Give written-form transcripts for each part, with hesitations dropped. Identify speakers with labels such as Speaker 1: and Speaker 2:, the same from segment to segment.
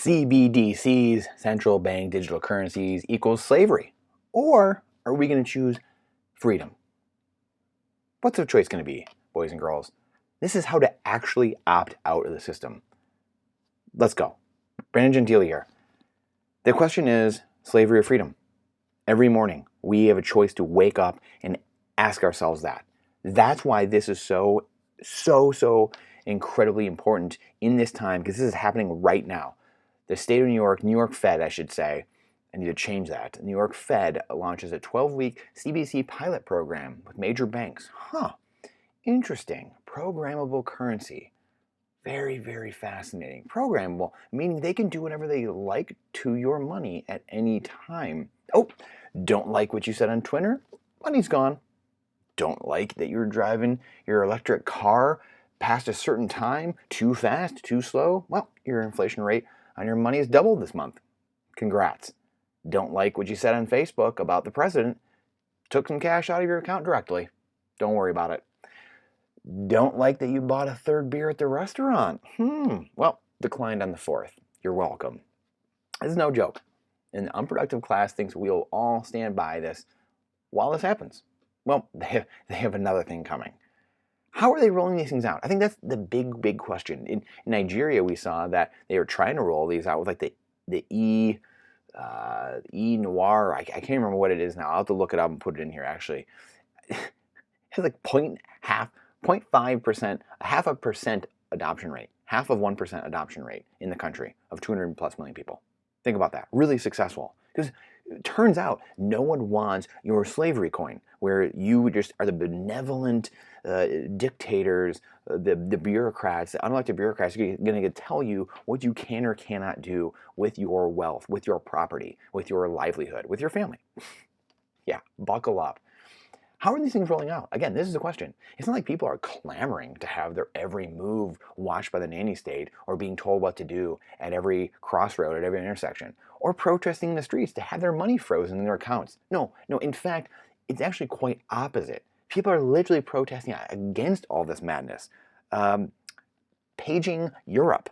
Speaker 1: CBDCs, central bank digital currencies, equals slavery? Or are we going to choose freedom? What's the choice going to be, boys and girls? This is how to actually opt out of the system. Let's go. Brandon Gentile here. The question is slavery or freedom? Every morning, we have a choice to wake up and ask ourselves that. That's why this is so incredibly important in this time, because this is happening right now. The state of New York Fed, I should say, I need to change that. The New York Fed launches a 12-week CBDC pilot program with major banks. Interesting. Programmable currency. Very, very fascinating. Programmable, meaning they can do whatever they like to your money at any time. Oh, don't like what you said on Twitter? Money's gone. Don't like that you're driving your electric car past a certain time, too fast, too slow? Well, your inflation rate on your money has doubled this month. Congrats. Don't like what you said on Facebook about the president? Took some cash out of your account directly. Don't worry about it. Don't like that you bought a third beer at the restaurant? Well, declined on the fourth. You're welcome. This is no joke. And the unproductive class thinks we'll all stand by this while this happens. Well, they have another thing coming. How are they rolling these things out? I think that's the big question. In Nigeria, we saw that they were trying to roll these out with like the E-Noir. I can't remember what it is now. I'll have to look it up and put it in here, actually. It has like 0.5%, half a percent adoption rate, half of 1% adoption rate in the country of 200 plus million people. Think about that. Really successful. Because it turns out no one wants your slavery coin, where you just are the benevolent dictators, the bureaucrats, the unelected bureaucrats are going to tell you what you can or cannot do with your wealth, with your property, with your livelihood, with your family. Yeah, buckle up. How are these things rolling out? Again, this is the question. It's not like people are clamoring to have their every move watched by the nanny state or being told what to do at every crossroad, at every intersection, or protesting in the streets to have their money frozen in their accounts. No, in fact, it's actually quite opposite. People are literally protesting against all this madness. Paging Europe,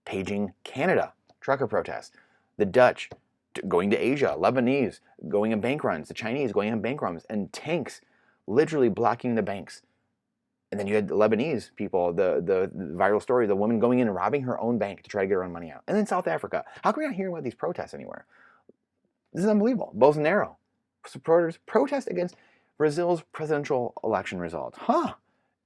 Speaker 1: paging Canada, trucker protests, the Dutch, going to Asia, Lebanese going on bank runs, the Chinese going on bank runs, and tanks literally blocking the banks. And then you had the Lebanese people, the viral story, the woman going in and robbing her own bank to try to get her own money out. And then South Africa. How come we're not hearing about these protests anywhere? This is unbelievable. Bolsonaro supporters protest against Brazil's presidential election results.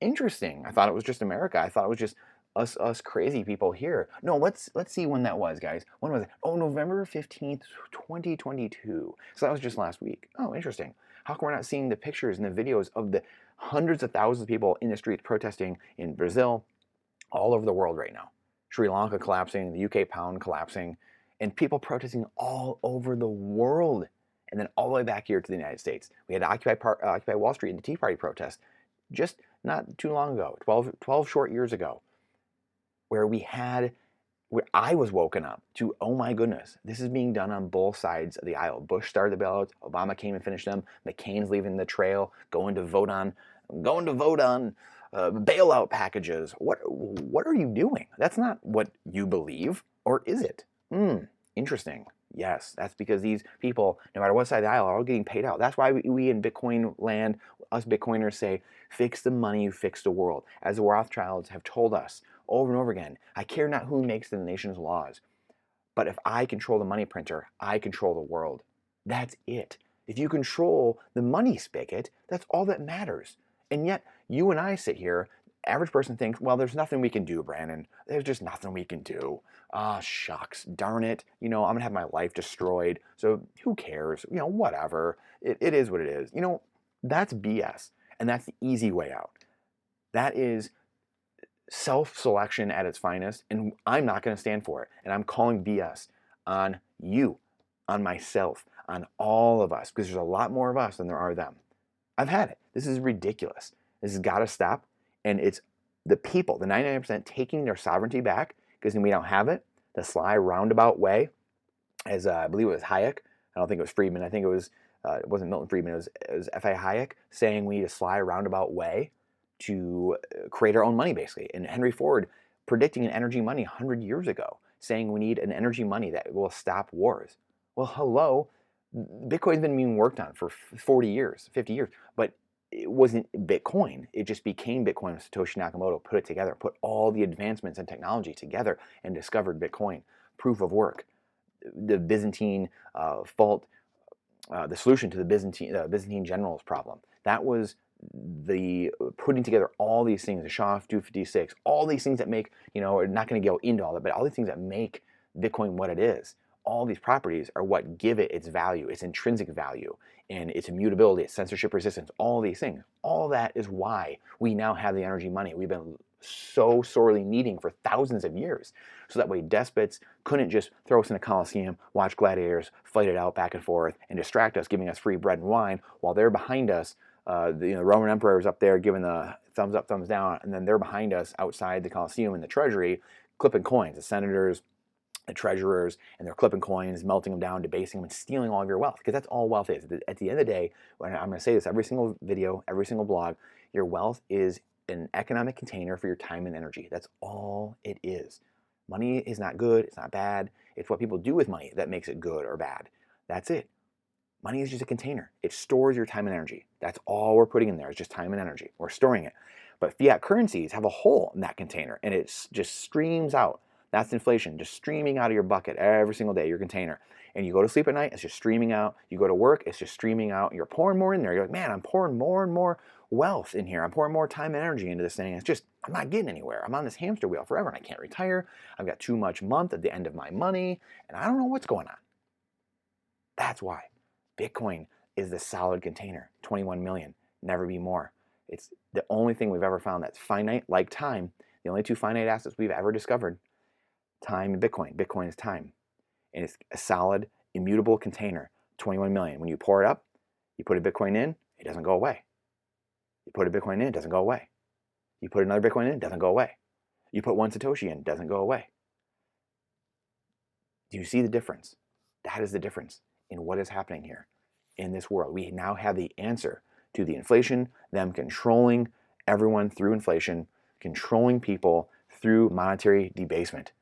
Speaker 1: Interesting. I thought it was just America. I thought it was just us crazy people here. No, let's see when that was, guys. When was it? Oh, November 15th, 2022. So that was just last week. Oh, interesting. How come we're not seeing the pictures and the videos of the hundreds of thousands of people in the streets protesting in Brazil, all over the world right now? Sri Lanka collapsing, the UK pound collapsing, and people protesting all over the world. And then all the way back here to the United States. We had Occupy Wall Street and the Tea Party protest just not too long ago, 12 short years ago, where I was woken up to, oh my goodness, this is being done on both sides of the aisle. Bush started the ballots, Obama came and finished them, McCain's leaving the trail, going to vote on bailout packages. What are you doing? That's not what you believe, or is it? Interesting. Yes, that's because these people, no matter what side of the aisle, are all getting paid out. That's why we in Bitcoin land, us Bitcoiners say, fix the money, fix the world. As the Rothschilds have told us over and over again, I care not who makes the nation's laws, but if I control the money printer, I control the world. That's it. If you control the money spigot, that's all that matters. And yet, you and I sit here, average person thinks, well, there's nothing we can do, Brandon. There's just nothing we can do. Shucks, darn it. I'm going to have my life destroyed. So who cares? Whatever. It is what it is. That's BS. And that's the easy way out. That is self-selection at its finest. And I'm not going to stand for it. And I'm calling BS on you, on myself, on all of us. Because there's a lot more of us than there are them. I've had it. This is ridiculous. This has got to stop. And it's the people, the 99%, taking their sovereignty back because we don't have it, the sly roundabout way, as I believe it was Hayek. I don't think it was Friedman. I think it wasn't Milton Friedman. It was F.A. Hayek saying we need a sly roundabout way to create our own money, basically. And Henry Ford predicting an energy money 100 years ago. saying we need an energy money that will stop wars. Well, hello, Bitcoin's been being worked on for 40 years, 50 years, but it wasn't Bitcoin. It just became Bitcoin when Satoshi Nakamoto put it together, put all the advancements in technology together and discovered Bitcoin. Proof of work. The Byzantine fault, the solution to the Byzantine generals problem. That was the putting together all these things, the SHA 256, all these things that make, we're not going to go into all that, but all these things that make Bitcoin what it is. All these properties are what give it its value, its intrinsic value, and its immutability, its censorship resistance, all these things. All that is why we now have the energy money we've been so sorely needing for thousands of years. So that way despots couldn't just throw us in a coliseum, watch gladiators fight it out back and forth, and distract us, giving us free bread and wine, while they're behind us. The Roman emperors up there giving the thumbs up, thumbs down, and then they're behind us outside the Colosseum in the treasury, clipping coins, the senators, the treasurers, and they're clipping coins, melting them down, debasing them, and stealing all of your wealth, because that's all wealth is. At the end of the day, when I'm going to say this every single video, every single blog, your wealth is an economic container for your time and energy. That's all it is. Money is not good, it's not bad. It's what people do with money that makes it good or bad. That's it. Money is just a container. It stores your time and energy. That's all we're putting in there is just time and energy. We're storing it. But fiat currencies have a hole in that container, and it just streams out. That's inflation, just streaming out of your bucket every single day, your container. And you go to sleep at night, it's just streaming out. You go to work, it's just streaming out. You're pouring more in there. You're like, man, I'm pouring more and more wealth in here. I'm pouring more time and energy into this thing. It's just, I'm not getting anywhere. I'm on this hamster wheel forever, and I can't retire. I've got too much month at the end of my money, and I don't know what's going on. That's why Bitcoin is the solid container, 21 million, never be more. It's the only thing we've ever found that's finite, like time. The only two finite assets we've ever discovered, time and Bitcoin. Bitcoin is time. And it's a solid, immutable container, 21 million. When you pour it up, you put a Bitcoin in, it doesn't go away. You put a Bitcoin in, it doesn't go away. You put another Bitcoin in, it doesn't go away. You put one Satoshi in, it doesn't go away. Do you see the difference? That is the difference in what is happening here in this world. We now have the answer to the inflation, them controlling everyone through inflation, controlling people through monetary debasement,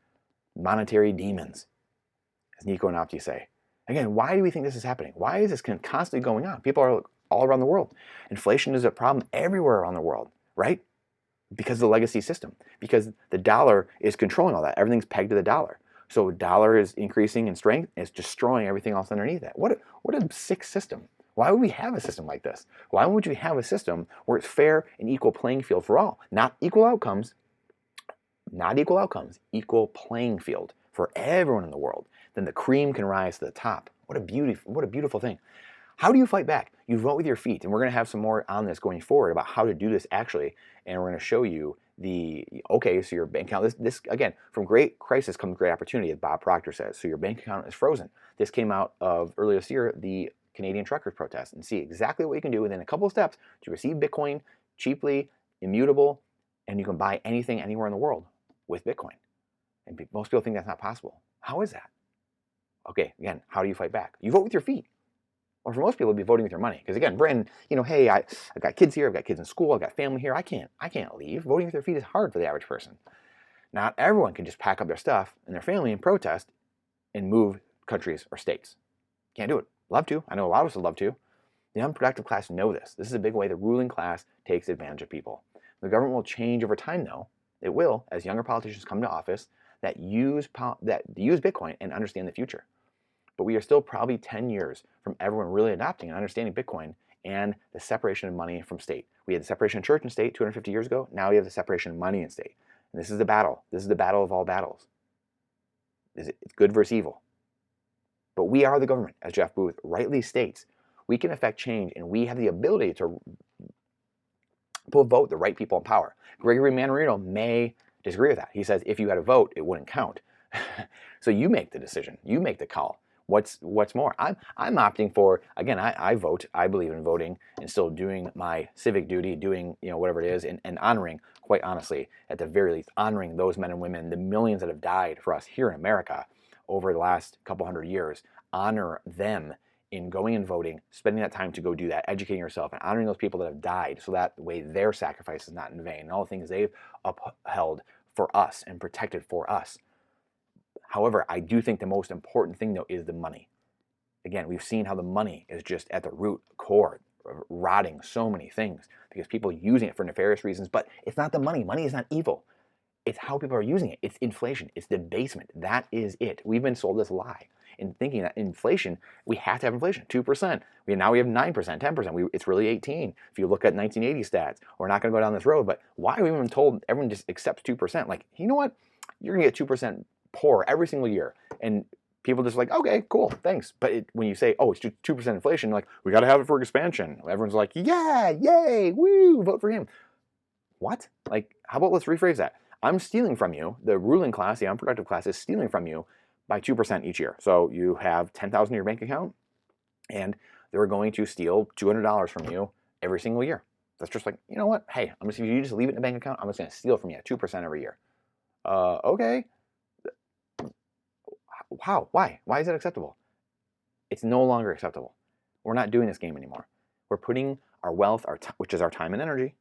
Speaker 1: monetary demons, as Nico and Opti say. Again, why do we think this is happening? Why is this constantly going on? People are all around the world. Inflation is a problem everywhere around the world, right? Because of the legacy system, because the dollar is controlling all that. Everything's pegged to the dollar. So dollar is increasing in strength, and it's destroying everything else underneath that. What a sick system. Why would we have a system like this? Why would you have a system where it's fair and equal playing field for all? Not equal outcomes, equal playing field for everyone in the world. Then the cream can rise to the top. What a beautiful thing. How do you fight back? You vote with your feet, and we're going to have some more on this going forward about how to do this actually, and we're going to show you so your bank account, this again, from great crisis comes great opportunity, as Bob Proctor says. So your bank account is frozen. This came out of earlier this year, the Canadian truckers protest, and see exactly what you can do within a couple of steps to receive Bitcoin cheaply, immutable, and you can buy anything anywhere in the world with Bitcoin. And most people think that's not possible. How is that? Okay, again, how do you fight back? You vote with your feet. Or for most people, it'd be voting with your money. Because again, Brandon, hey, I've got kids here, I've got kids in school, I've got family here. I can't leave. Voting with their feet is hard for the average person. Not everyone can just pack up their stuff and their family and protest and move countries or states. Can't do it. Love to. I know a lot of us would love to. The unproductive class know this. This is a big way the ruling class takes advantage of people. The government will change over time, though. It will, as younger politicians come to office that use Bitcoin and understand the future. But we are still probably 10 years from everyone really adopting and understanding Bitcoin and the separation of money from state. We had the separation of church and state 250 years ago. Now we have the separation of money and state. And this is the battle. This is the battle of all battles. It's good versus evil. But we are the government, as Jeff Booth rightly states. We can affect change, and we have the ability to vote the right people in power. Gregory Mannarino may disagree with that. He says if you had a vote, it wouldn't count. So you make the decision. You make the call. What's more? I'm opting for, again, I vote. I believe in voting and still doing my civic duty, doing whatever it is, and honoring, quite honestly, at the very least, honoring those men and women, the millions that have died for us here in America over the last couple hundred years. Honor them in going and voting, spending that time to go do that, educating yourself, and honoring those people that have died, so that way their sacrifice is not in vain, and all the things they've upheld for us and protected for us. However, I do think the most important thing, though, is the money. Again, we've seen how the money is just at the root core, rotting so many things because people using it for nefarious reasons. But it's not the money. Money is not evil. It's how people are using it. It's inflation. It's debasement. That is it. We've been sold this lie in thinking that inflation, we have to have inflation, 2%. Now we have 9%, 10%. It's really 18. If you look at 1980 stats, we're not going to go down this road, but why are we even told everyone just accepts 2%? Like, you know what? You're going to get 2% poor every single year. And people just like, okay, cool, thanks. But when you say, oh, it's 2% inflation, like, we got to have it for expansion. Everyone's like, yeah, yay, woo, vote for him. What? Like, how about let's rephrase that? I'm stealing from you. The ruling class, the unproductive class, is stealing from you by 2% each year. So you have $10,000 in your bank account, and they're going to steal $200 from you every single year. That's just like, you know what? Hey, I'm just, if you just leave it in the bank account, I'm just going to steal from you 2% every year. Okay. How? Why? Why is that acceptable? It's no longer acceptable. We're not doing this game anymore. We're putting our wealth, which is our time and energy,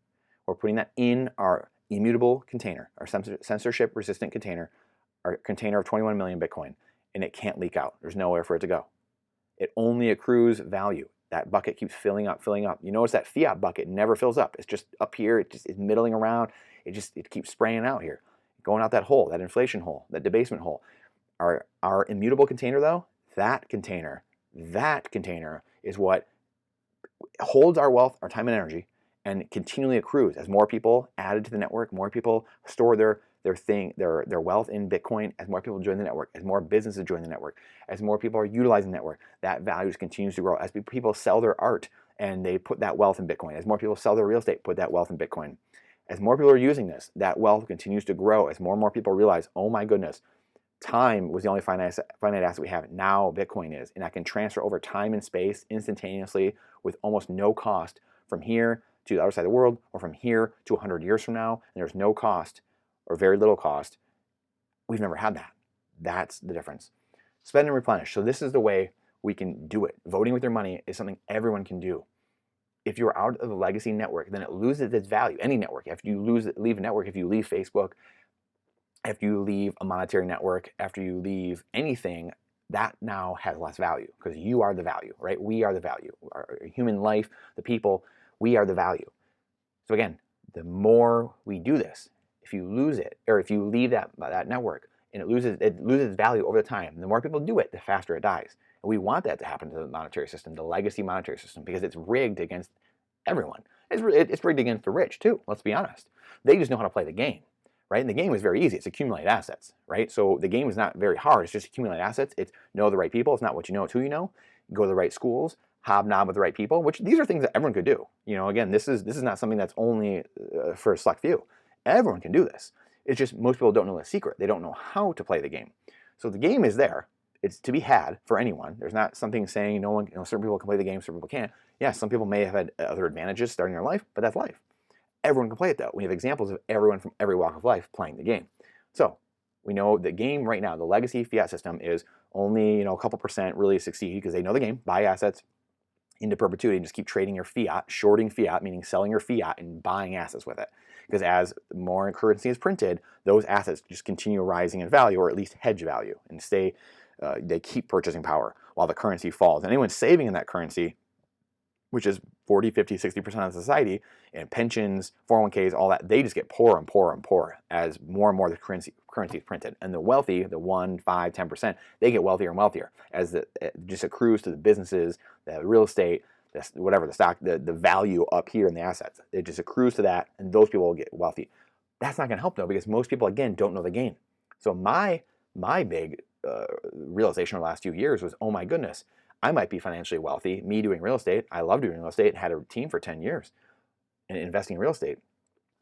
Speaker 1: we're putting that in our immutable container, our censorship-resistant container, our container of 21 million Bitcoin, and it can't leak out. There's nowhere for it to go. It only accrues value. That bucket keeps filling up, filling up. You notice that fiat bucket never fills up. It's just up here. It just is middling around. It keeps spraying out here, going out that hole, that inflation hole, that debasement hole. Our immutable container, though, that container is what holds our wealth, our time and energy, and continually accrues as more people added to the network, more people store their wealth in Bitcoin, as more people join the network, as more businesses join the network, as more people are utilizing the network, that value continues to grow. As people sell their art and they put that wealth in Bitcoin, as more people sell their real estate, put that wealth in Bitcoin. As more people are using this, that wealth continues to grow as more and more people realize, oh my goodness, time was the only finite asset we have. Now Bitcoin is, and I can transfer over time and space instantaneously with almost no cost from here to the other side of the world, or from here to 100 years from now, and there's no cost or very little cost. We've never had that. That's the difference. Spend and replenish. So this is the way we can do it. Voting with your money is something everyone can do. If you're out of the legacy network, then it loses its value. Any network. If you leave a network, if you leave Facebook, if you leave a monetary network, after you leave anything, that now has less value because you are the value, right? We are the value. Our human life, the people, we are the value. So again, the more we do this, if you lose it, or if you leave that network and it loses value over the time, the more people do it, the faster it dies. And we want that to happen to the monetary system, the legacy monetary system, because it's rigged against everyone. It's rigged against the rich too, let's be honest. They just know how to play the game. Right? And the game is very easy. It's accumulate assets, right? So the game is not very hard. It's just accumulate assets. It's know the right people. It's not what you know, it's who you know. Go to the right schools, hobnob with the right people, which these are things that everyone could do. You know, again, this is not something that's only for a select few. Everyone can do this. It's just most people don't know the secret. They don't know how to play the game. So the game is there. It's to be had for anyone. There's not something saying no one, certain people can play the game, certain people can't. Yeah, some people may have had other advantages starting their life, but that's life. Everyone can play it though. We have examples of everyone from every walk of life playing the game. So we know the game right now, the legacy fiat system is only a couple percent really succeed because they know the game, buy assets into perpetuity and just keep trading your fiat, shorting fiat, meaning selling your fiat and buying assets with it. Because as more currency is printed, those assets just continue rising in value, or at least hedge value, and they keep purchasing power while the currency falls. And anyone saving in that currency, which is 40, 50, 60% of society, and pensions, 401ks, all that, they just get poorer and poorer and poorer as more and more the currency is printed. And the wealthy, the 1, 5, 10%, they get wealthier and wealthier as it just accrues to the businesses, the real estate, whatever, the stock, the value up here in the assets. It just accrues to that, and those people will get wealthy. That's not going to help though, because most people, again, don't know the game. So my big realization over the last few years was, oh my goodness, I might be financially wealthy, me doing real estate. I love doing real estate, had a team for 10 years and investing in real estate.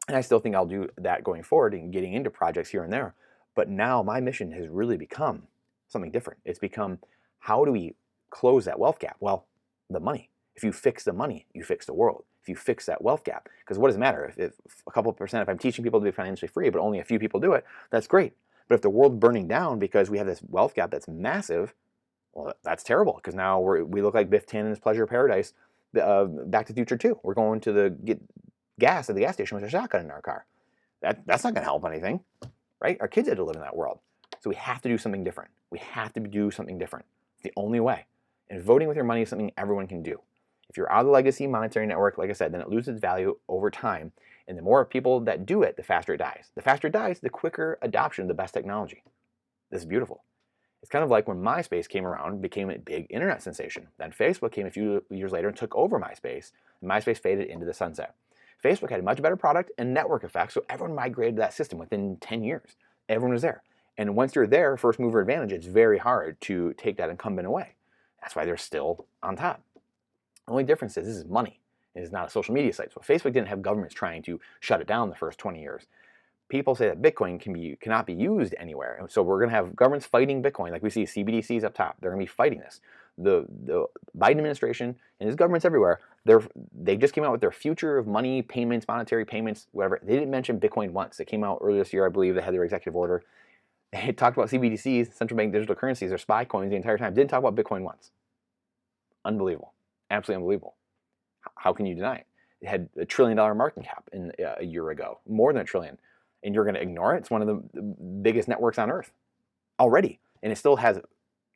Speaker 1: And I still think I'll do that going forward and getting into projects here and there. But now my mission has really become something different. It's become, how do we close that wealth gap? Well, the money. If you fix the money, you fix the world. If you fix that wealth gap, because what does it matter? If a couple percent, if I'm teaching people to be financially free, but only a few people do it, that's great. But if the world's burning down because we have this wealth gap that's massive, well, that's terrible, because now we look like Biff Tannen in his Pleasure Paradise, Back to the Future 2. We're going to get gas at the gas station with a shotgun in our car. That's not going to help anything, right? Our kids had to live in that world. So we have to do something different. We have to do something different. It's the only way. And voting with your money is something everyone can do. If you're out of the legacy monetary network, like I said, then it loses its value over time. And the more people that do it, the faster it dies. The faster it dies, the quicker adoption of the best technology. This is beautiful. It's kind of like when MySpace came around, became a big internet sensation. Then Facebook came a few years later and took over MySpace, and MySpace faded into the sunset. Facebook had a much better product and network effect, so everyone migrated to that system within 10 years. Everyone was there. And once you're there, first mover advantage, it's very hard to take that incumbent away. That's why they're still on top. The only difference is this is money. It is not a social media site. So Facebook didn't have governments trying to shut it down the first 20 years. People say that Bitcoin cannot be used anywhere. And so we're going to have governments fighting Bitcoin. Like we see CBDCs up top. They're going to be fighting this. The Biden administration and his governments everywhere, they just came out with their future of money payments, monetary payments, whatever. They didn't mention Bitcoin once. It came out earlier this year, I believe. They had their executive order. They talked about CBDCs, central bank digital currencies, or SPY coins the entire time. Didn't talk about Bitcoin once. Unbelievable. Absolutely unbelievable. How can you deny it? It had $1 trillion market cap a year ago, more than $1 trillion. And you're going to ignore it? It's one of the biggest networks on earth already. And it still has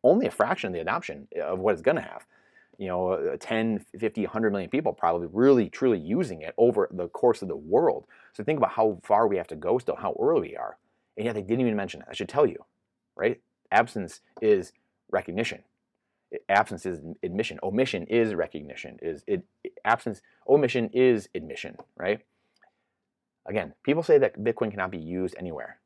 Speaker 1: only a fraction of the adoption of what it's going to have. 10, 50, 100 million people probably really, truly using it over the course of the world. So think about how far we have to go still, how early we are. And yet they didn't even mention it. I should tell you, right? Absence is recognition. Absence is admission. Omission is recognition. Omission is admission, right? Again, people say that Bitcoin cannot be used anywhere.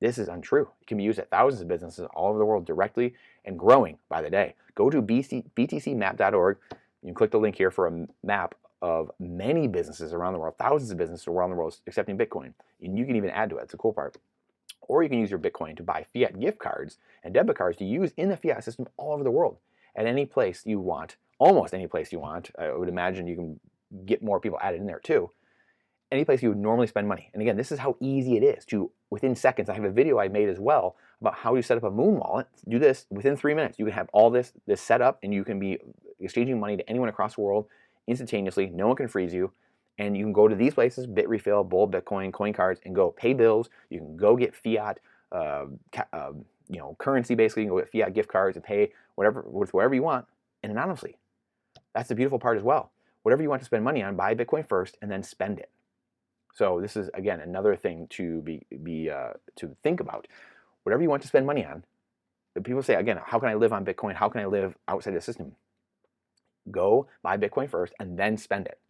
Speaker 1: This is untrue. It can be used at thousands of businesses all over the world directly and growing by the day. Go to btcmap.org. You can click the link here for a map of many businesses around the world, thousands of businesses around the world accepting Bitcoin. And you can even add to it. It's a cool part. Or you can use your Bitcoin to buy fiat gift cards and debit cards to use in the fiat system all over the world at any place you want, almost any place you want. I would imagine you can get more people added in there too. Any place you would normally spend money. And again, this is how easy it is to, within seconds, I have a video I made as well about how you set up a Moon wallet. Do this within 3 minutes. You can have all this set up and you can be exchanging money to anyone across the world instantaneously. No one can freeze you. And you can go to these places, Bitrefill, Bull, Bitcoin, coin cards, and go pay bills. You can go get fiat, currency basically. You can go get fiat gift cards and pay whatever you want. And anonymously. That's the beautiful part as well. Whatever you want to spend money on, buy Bitcoin first and then spend it. So this is, again, another thing to to think about. Whatever you want to spend money on, people say, again, how can I live on Bitcoin? How can I live outside the system? Go buy Bitcoin first and then spend it.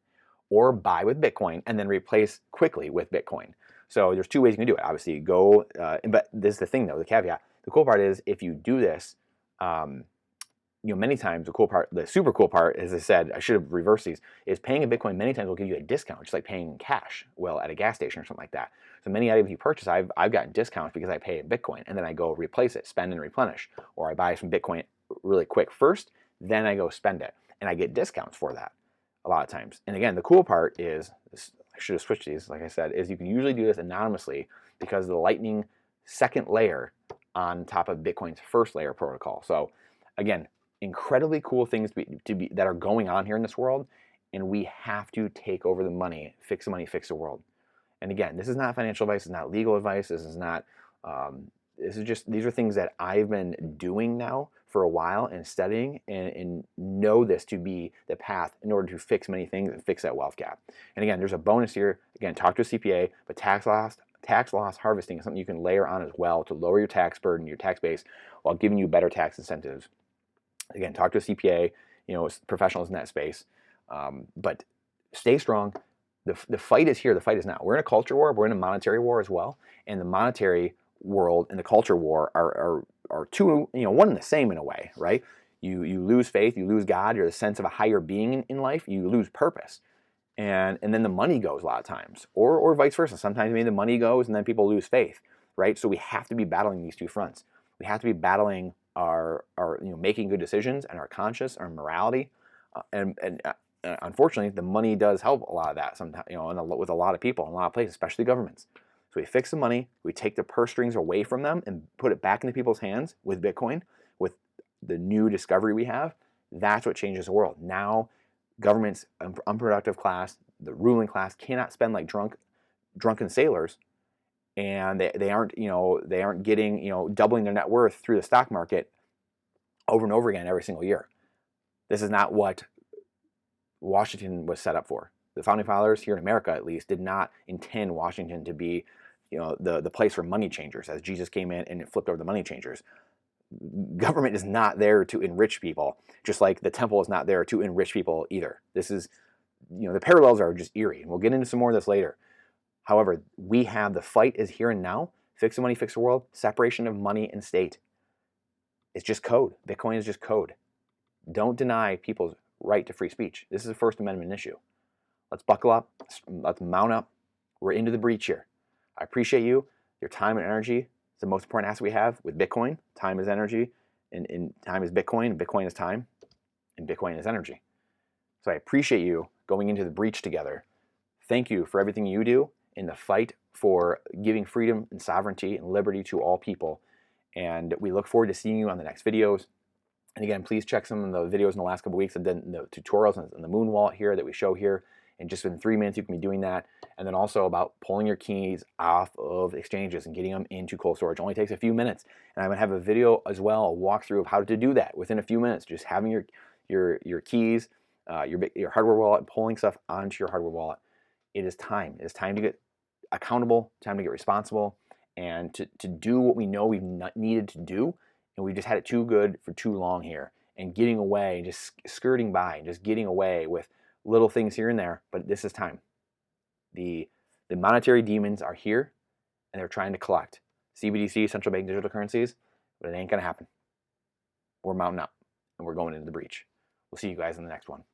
Speaker 1: Or buy with Bitcoin and then replace quickly with Bitcoin. So there's two ways you can do it. Obviously, but this is the thing though, the caveat. The cool part is if you do this, many times the super cool part, as I said, I should have reversed these, is paying a Bitcoin many times will give you a discount, just like paying cash, at a gas station or something like that. So many items you purchase, I've gotten discounts because I pay in Bitcoin, and then I go replace it, spend and replenish, or I buy some Bitcoin really quick first, then I go spend it, and I get discounts for that a lot of times. And again, the cool part is, I should have switched these, like I said, is you can usually do this anonymously because of the Lightning second layer on top of Bitcoin's first layer protocol. So again, incredibly cool things that are going on here in this world, and we have to take over the money, fix the world. And again, this is not financial advice, it's not legal advice, this is not, these are things that I've been doing now for a while and studying and know this to be the path in order to fix many things and fix that wealth gap. And again, there's a bonus here. Again, talk to a CPA, but tax loss harvesting is something you can layer on as well to lower your tax burden, your tax base, while giving you better tax incentives. Again, talk to a CPA, professionals in that space. But stay strong. The fight is here. The fight is now. We're in a culture war. We're in a monetary war as well. And the monetary world and the culture war are two, one and the same in a way, right? You lose faith, you lose God, or the sense of a higher being in life, you lose purpose. And then the money goes a lot of times, or vice versa. Sometimes maybe the money goes and then people lose faith, right? So we have to be battling these two fronts. We have to be battling our making good decisions and our conscience, our morality, and unfortunately, the money does help a lot of that sometimes, with a lot of people in a lot of places, especially governments. So we fix the money, we take the purse strings away from them and put it back into people's hands with Bitcoin, with the new discovery we have. That's what changes the world. Now, governments, unproductive class, the ruling class cannot spend like drunken sailors and they aren't, you know, they aren't getting, you know, doubling their net worth through the stock market over and over again every single year. This is not what Washington was set up for. The founding fathers here in America, at least, did not intend Washington to be, you know, the place for money changers, as Jesus came in and flipped over the money changers. Government is not there to enrich people, just like the temple is not there to enrich people either. This is, you know, the parallels are just eerie, and we'll get into some more of this later. However, we have the fight is here and now. Fix the money, fix the world. Separation of money and state. It's just code. Bitcoin is just code. Don't deny people's right to free speech. This is a First Amendment issue. Let's buckle up. Let's mount up. We're into the breach here. I appreciate you, your time and energy. It's the most important asset we have with Bitcoin. Time is energy, and time is Bitcoin, and Bitcoin is time, and Bitcoin is energy. So I appreciate you going into the breach together. Thank you for everything you do in the fight for giving freedom and sovereignty and liberty to all people. And we look forward to seeing you on the next videos. And again, please check some of the videos in the last couple of weeks. I've done the tutorials on the Moon Wallet here that we show here. And just within 3 minutes, you can be doing that. And then also about pulling your keys off of exchanges and getting them into cold storage. It only takes a few minutes. And I'm going to have a video as well, a walkthrough of how to do that within a few minutes. Just having your keys, your hardware wallet, and pulling stuff onto your hardware wallet. It is time. It is time to get accountable, time to get responsible, and to do what we know we've needed to do. And we've just had it too good for too long here, and getting away, just skirting by, just getting away with little things here and there. But this is time. The monetary demons are here, and they're trying to collect CBDC, central bank digital currencies, but it ain't gonna happen. We're mounting up, and we're going into the breach. We'll see you guys in the next one.